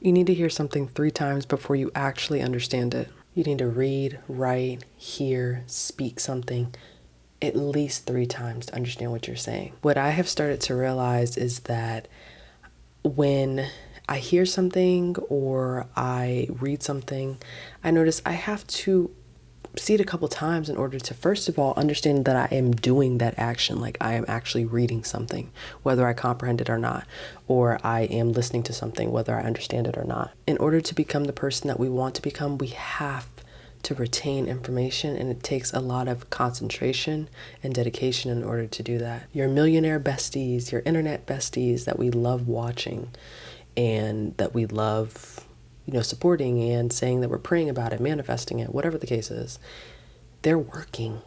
You need to hear something 3 times before you actually understand it. You need to read, write, hear, speak something at least 3 times to understand what you're saying. What I have started to realize is that when I hear something or I read something, I notice I have to see it a couple times in order to, first of all, understand that I am doing that action. Like I am actually reading something, whether I comprehend it or not, or I am listening to something, whether I understand it or not. In order to become the person that we want to become, we have to retain information, and it takes a lot of concentration and dedication in order to do that. Your millionaire besties, your internet besties that we love watching and that we love supporting and saying that we're praying about it, manifesting it, whatever the case is, they're working.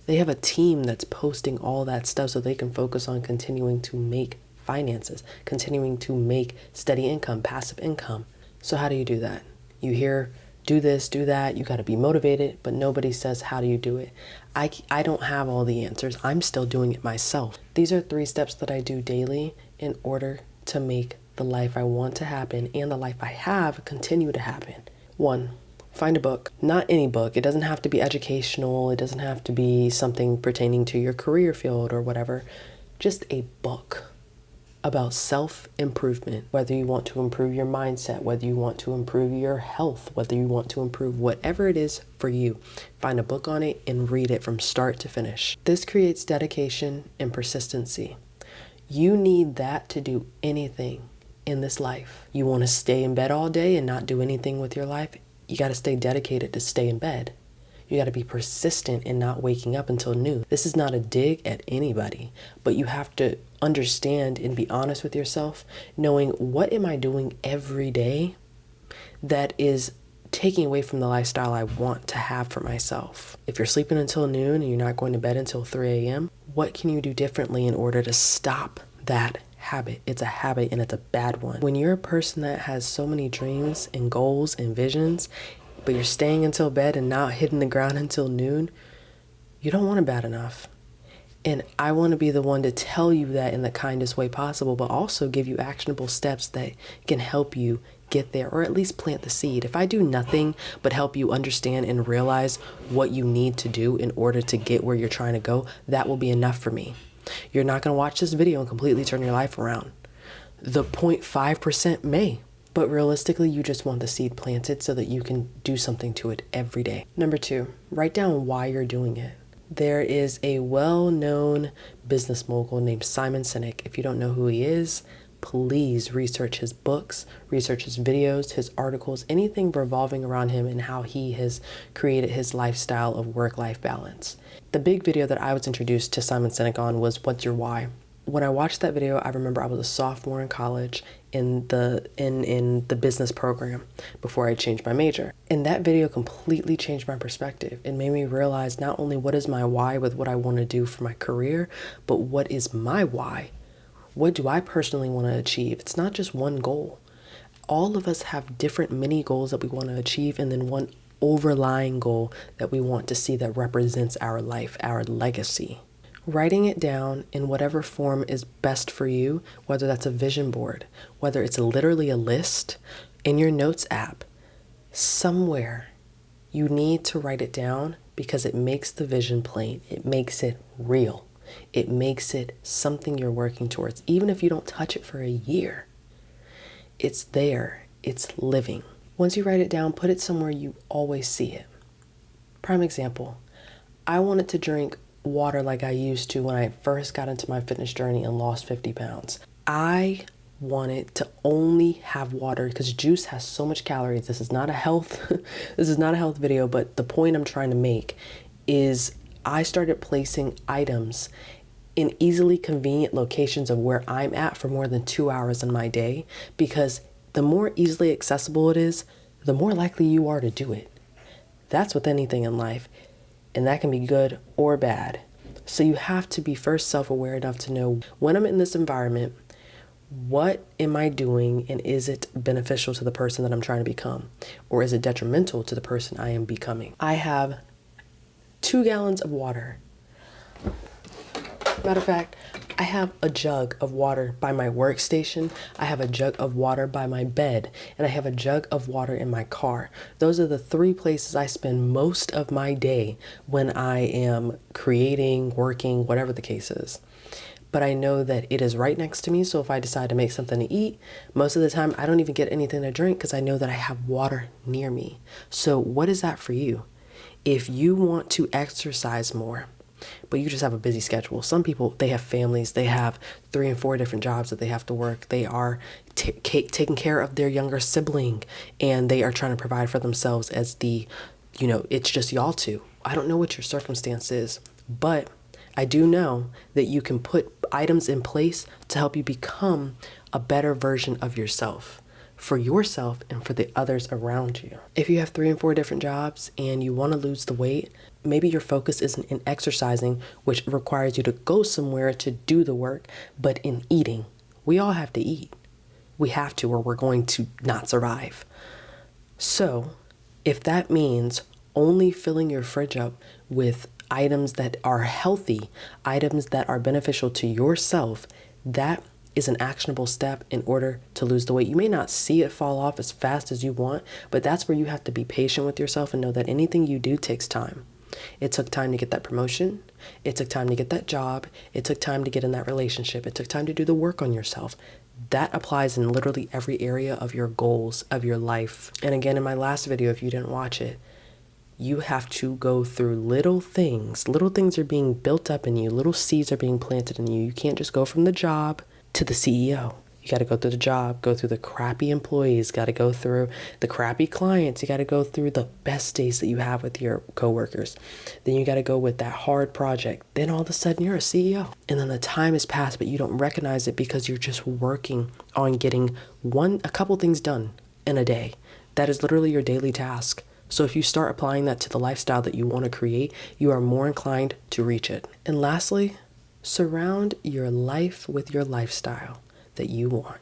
They have a team that's posting all that stuff so they can focus on continuing to make finances, continuing to make steady income, passive income. So how do you do that? You hear, do this, do that, you got to be motivated, but nobody says, how do you do it? I don't have all the answers. I'm still doing it myself. These are 3 steps that I do daily in order to make the life I want to happen and the life I have continue to happen. 1, find a book. Not any book. It doesn't have to be educational. It doesn't have to be something pertaining to your career field or whatever. Just a book about self-improvement, whether you want to improve your mindset, whether you want to improve your health, whether you want to improve whatever it is for you. Find a book on it and read it from start to finish. This creates dedication and persistency. You need that to do anything in this life. You want to stay in bed all day and not do anything with your life? You got to stay dedicated to stay in bed. You got to be persistent in not waking up until noon. This is not a dig at anybody, but you have to understand and be honest with yourself, knowing what am I doing every day that is taking away from the lifestyle I want to have for myself. If you're sleeping until noon and you're not going to bed until 3 a.m., what can you do differently in order to stop that habit? It's a habit and it's a bad one. When you're a person that has so many dreams and goals and visions, but you're staying until bed and not hitting the ground until noon, you don't want it bad enough. And I want to be the one to tell you that in the kindest way possible, but also give you actionable steps that can help you get there, or at least plant the seed. If I do nothing but help you understand and realize what you need to do in order to get where you're trying to go, that will be enough for me. You're not going to watch this video and completely turn your life around. The 0.5% may, but realistically, you just want the seed planted so that you can do something to it every day. Number 2, write down why you're doing it. There is a well-known business mogul named Simon Sinek. If you don't know who he is, please research his books, research his videos, his articles, anything revolving around him and how he has created his lifestyle of work-life balance. The big video that I was introduced to Simon Sinek on was What's Your Why? When I watched that video, I remember I was a sophomore in college in the business program before I changed my major. And that video completely changed my perspective. It made me realize not only what is my why with what I want to do for my career, but what is my why? What do I personally want to achieve? It's not just one goal. All of us have different mini goals that we want to achieve, and then one overlying goal that we want to see that represents our life, our legacy. Writing it down in whatever form is best for you, whether that's a vision board, whether it's literally a list in your notes app, somewhere you need to write it down because it makes the vision plain. It makes it real. It makes it something you're working towards. Even if you don't touch it for a year, it's there. It's living. Once you write it down, put it somewhere you always see it. Prime example, I wanted to drink water like I used to when I first got into my fitness journey and lost 50 pounds. I wanted to only have water because juice has so much calories. This is not a health video, but the point I'm trying to make is I started placing items in easily convenient locations of where I'm at for more than 2 hours in my day, because the more easily accessible it is, the more likely you are to do it. That's with anything in life. And that can be good or bad. So you have to be first self-aware enough to know, when I'm in this environment, what am I doing, and is it beneficial to the person that I'm trying to become? Or is it detrimental to the person I am becoming? I have 2 gallons of water. Matter of fact, I have a jug of water by my workstation, I have a jug of water by my bed, and I have a jug of water in my car. Those are the three places I spend most of my day when I am creating, working, whatever the case is. But I know that it is right next to me, so if I decide to make something to eat, most of the time I don't even get anything to drink because I know that I have water near me. So what is that for you? If you want to exercise more, but you just have a busy schedule. Some people, they have families, they have 3 and 4 different jobs that they have to work. They are taking care of their younger sibling, and they are trying to provide for themselves as it's just y'all two. I don't know what your circumstance is, but I do know that you can put items in place to help you become a better version of yourself, for yourself and for the others around you. If you have 3 and 4 different jobs and you want to lose the weight, maybe your focus isn't in exercising, which requires you to go somewhere to do the work, but in eating. We all have to eat. We have to, or we're going to not survive. So if that means only filling your fridge up with items that are healthy, items that are beneficial to yourself, that is an actionable step in order to lose the weight. You may not see it fall off as fast as you want, but that's where you have to be patient with yourself and know that anything you do takes time. It took time to get that promotion. It took time to get that job. It took time to get in that relationship. It took time to do the work on yourself. That applies in literally every area of your goals, of your life. And again, in my last video, if you didn't watch it, you have to go through little things. Little things are being built up in you. Little seeds are being planted in you. You can't just go from the job to the CEO. You got to go through the job, go through the crappy employees, got to go through the crappy clients. You got to go through the best days that you have with your coworkers. Then you got to go with that hard project. Then all of a sudden you're a CEO. And then the time has passed, but you don't recognize it because you're just working on getting a couple things done in a day. That is literally your daily task. So if you start applying that to the lifestyle that you want to create, you are more inclined to reach it. And lastly, surround your life with your lifestyle that you want.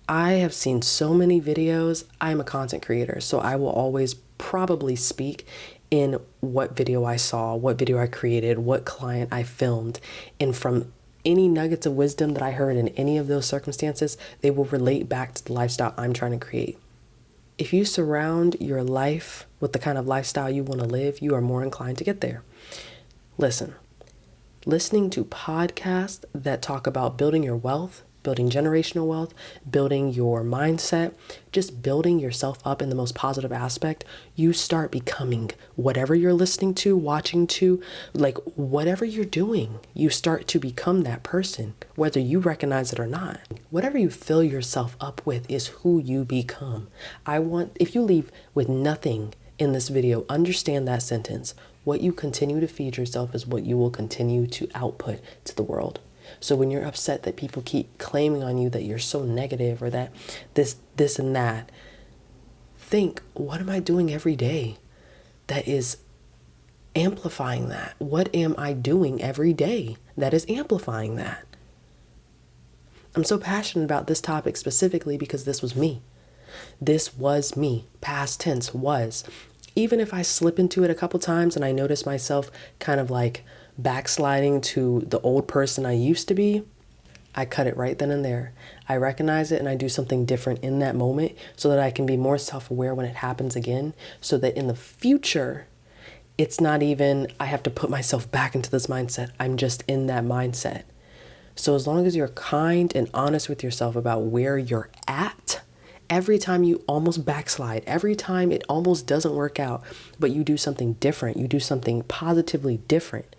I have seen so many videos. I'm a content creator, so I will always probably speak in what video I saw, what video I created, what client I filmed. And from any nuggets of wisdom that I heard in any of those circumstances, they will relate back to the lifestyle I'm trying to create. If you surround your life with the kind of lifestyle you want to live, you are more inclined to get there. Listen, listening to podcasts that talk about building your wealth, building generational wealth, building your mindset, just building yourself up in the most positive aspect, you start becoming whatever you're listening to, watching to, like whatever you're doing, you start to become that person, whether you recognize it or not. Whatever you fill yourself up with is who you become. If you leave with nothing in this video, understand that sentence. What you continue to feed yourself is what you will continue to output to the world. So when you're upset that people keep claiming on you that you're so negative or that this and that, think, what am I doing every day that is amplifying that? What am I doing every day that is amplifying that? I'm so passionate about this topic specifically because this was me. This was me. Past tense was. Even if I slip into it a couple times and I notice myself kind of like backsliding to the old person I used to be, I cut it right then and there. I recognize it and I do something different in that moment so that I can be more self-aware when it happens again, so that in the future, it's not even I have to put myself back into this mindset. I'm just in that mindset. So as long as you're kind and honest with yourself about where you're at, every time you almost backslide, every time it almost doesn't work out, but you do something different, you do something positively different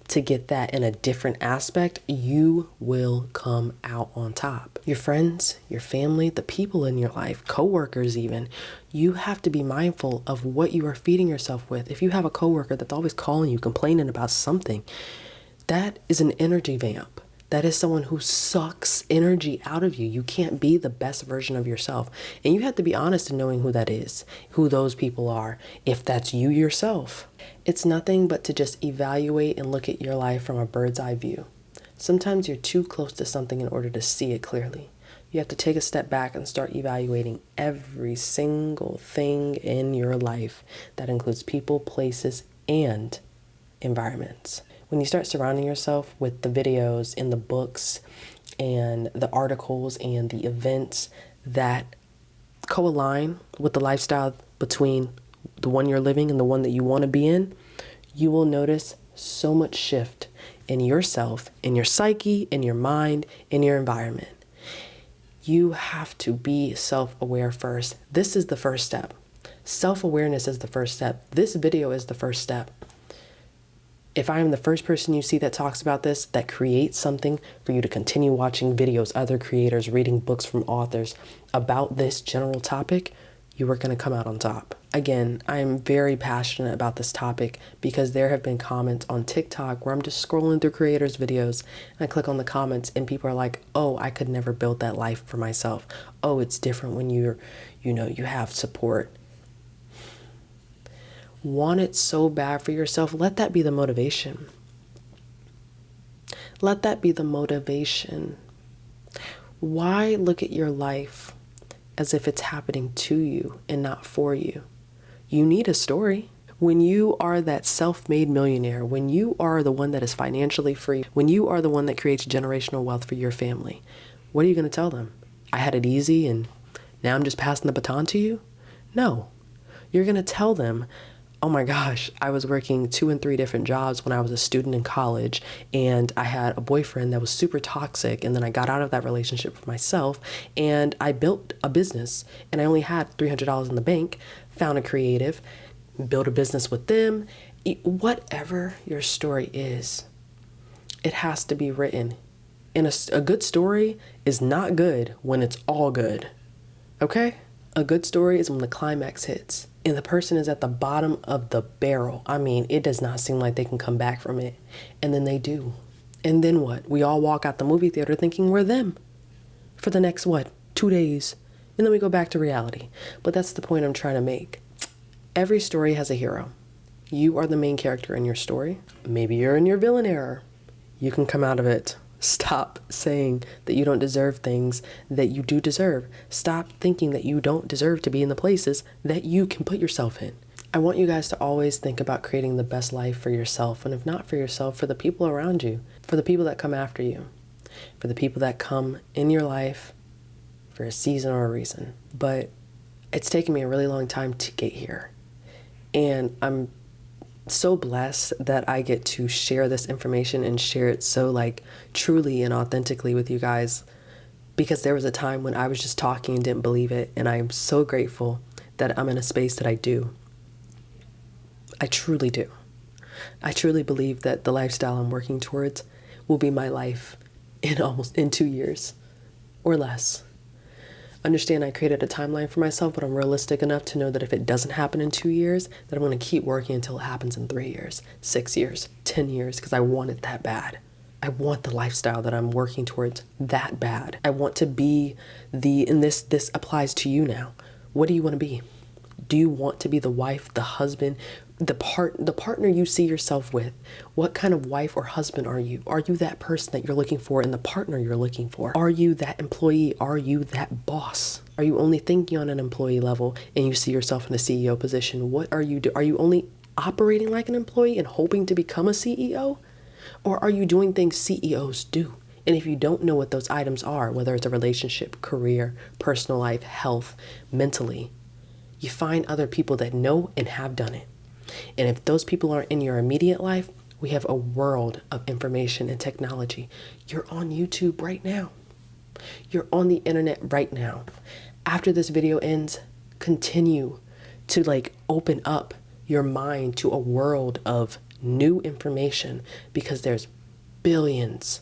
to get that in a different aspect, you will come out on top. Your friends, your family, the people in your life, coworkers even, you have to be mindful of what you are feeding yourself with. If you have a coworker that's always calling you, complaining about something, that is an energy vamp. That is someone who sucks energy out of you. You can't be the best version of yourself. And you have to be honest in knowing who that is, who those people are, if that's you yourself. It's nothing but to just evaluate and look at your life from a bird's eye view. Sometimes you're too close to something in order to see it clearly. You have to take a step back and start evaluating every single thing in your life. That includes people, places, and environments. When you start surrounding yourself with the videos and the books and the articles and the events that co-align with the lifestyle between the one you're living and the one that you want to be in, you will notice so much shift in yourself, in your psyche, in your mind, in your environment. You have to be self-aware first. This is the first step. Self-awareness is the first step. This video is the first step. If I am the first person you see that talks about this, that creates something for you to continue watching videos, other creators, reading books from authors about this general topic, you are going to come out on top. Again, I am very passionate about this topic because there have been comments on TikTok where I'm just scrolling through creators' videos and I click on the comments and people are like, oh, I could never build that life for myself. Oh, it's different when you have support. Want it so bad for yourself, let that be the motivation. Let that be the motivation. Why look at your life as if it's happening to you and not for you? You need a story. When you are that self-made millionaire, when you are the one that is financially free, when you are the one that creates generational wealth for your family, what are you going to tell them? I had it easy and now I'm just passing the baton to you? No. You're going to tell them, oh my gosh, I was working 2 and 3 different jobs when I was a student in college, and I had a boyfriend that was super toxic, and then I got out of that relationship for myself, and I built a business, and I only had $300 in the bank, found a creative, built a business with them. Whatever your story is, it has to be written. And a good story is not good when it's all good, okay? A good story is when the climax hits and the person is at the bottom of the barrel. I mean, it does not seem like they can come back from it. And then they do. And then what? We all walk out the movie theater thinking we're them for the next, 2 days. And then we go back to reality. But that's the point I'm trying to make. Every story has a hero. You are the main character in your story. Maybe you're in your villain era. You can come out of it. Stop saying that you don't deserve things that you do deserve. Stop thinking that you don't deserve to be in the places that you can put yourself in. I want you guys to always think about creating the best life for yourself, and if not for yourself, for the people around you, for the people that come after you, for the people that come in your life for a season or a reason. But it's taken me a really long time to get here. And I'm so blessed that I get to share this information and share it so truly and authentically with you guys, because there was a time when I was just talking and didn't believe it, and I am so grateful that I'm in a space that I do. I truly do. I truly believe that the lifestyle I'm working towards will be my life in 2 years or less. Understand I created a timeline for myself, but I'm realistic enough to know that if it doesn't happen in 2 years, that I'm going to keep working until it happens in 3 years, 6 years, 10 years, because I want it that bad. I want the lifestyle that I'm working towards that bad. I want to be and this applies to you now. What do you want to be? Do you want to be the wife, the husband, the partner you see yourself with? What kind of wife or husband are you? Are you that person that you're looking for and the partner you're looking for? Are you that employee? Are you that boss? Are you only thinking on an employee level and you see yourself in a CEO position? What are you doing? Are you only operating like an employee and hoping to become a CEO? Or are you doing things CEOs do? And if you don't know what those items are, whether it's a relationship, career, personal life, health, mentally, you find other people that know and have done it. And if those people aren't in your immediate life, we have a world of information and technology. You're on YouTube right now. You're on the internet right now. After this video ends, continue to open up your mind to a world of new information, because there's billions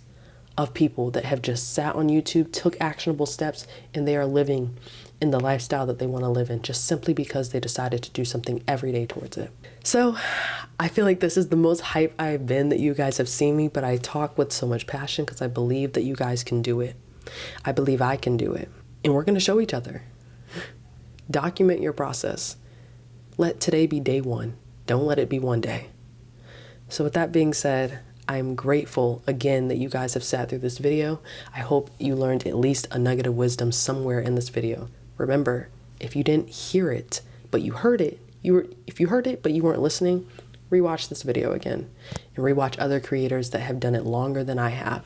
of people that have just sat on YouTube, took actionable steps, and they are living in the lifestyle that they want to live in just simply because they decided to do something every day towards it. So I feel like this is the most hype I've been that you guys have seen me, but I talk with so much passion because I believe that you guys can do it. I believe I can do it. And we're going to show each other. Document your process. Let today be day one. Don't let it be one day. So with that being said, I'm grateful again that you guys have sat through this video. I hope you learned at least a nugget of wisdom somewhere in this video. Remember, if you didn't hear it, but you heard it, if you heard it, but you weren't listening, rewatch this video again. and rewatch other creators that have done it longer than I have.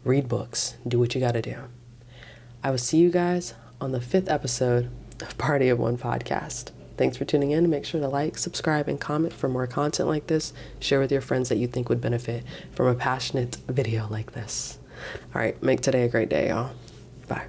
Read books. Do what you gotta do. I will see you guys on the 5th episode of Party of One podcast. Thanks for tuning in. Make sure to like, subscribe, and comment for more content like this. Share with your friends that you think would benefit from a passionate video like this. All right, make today a great day, y'all. Bye.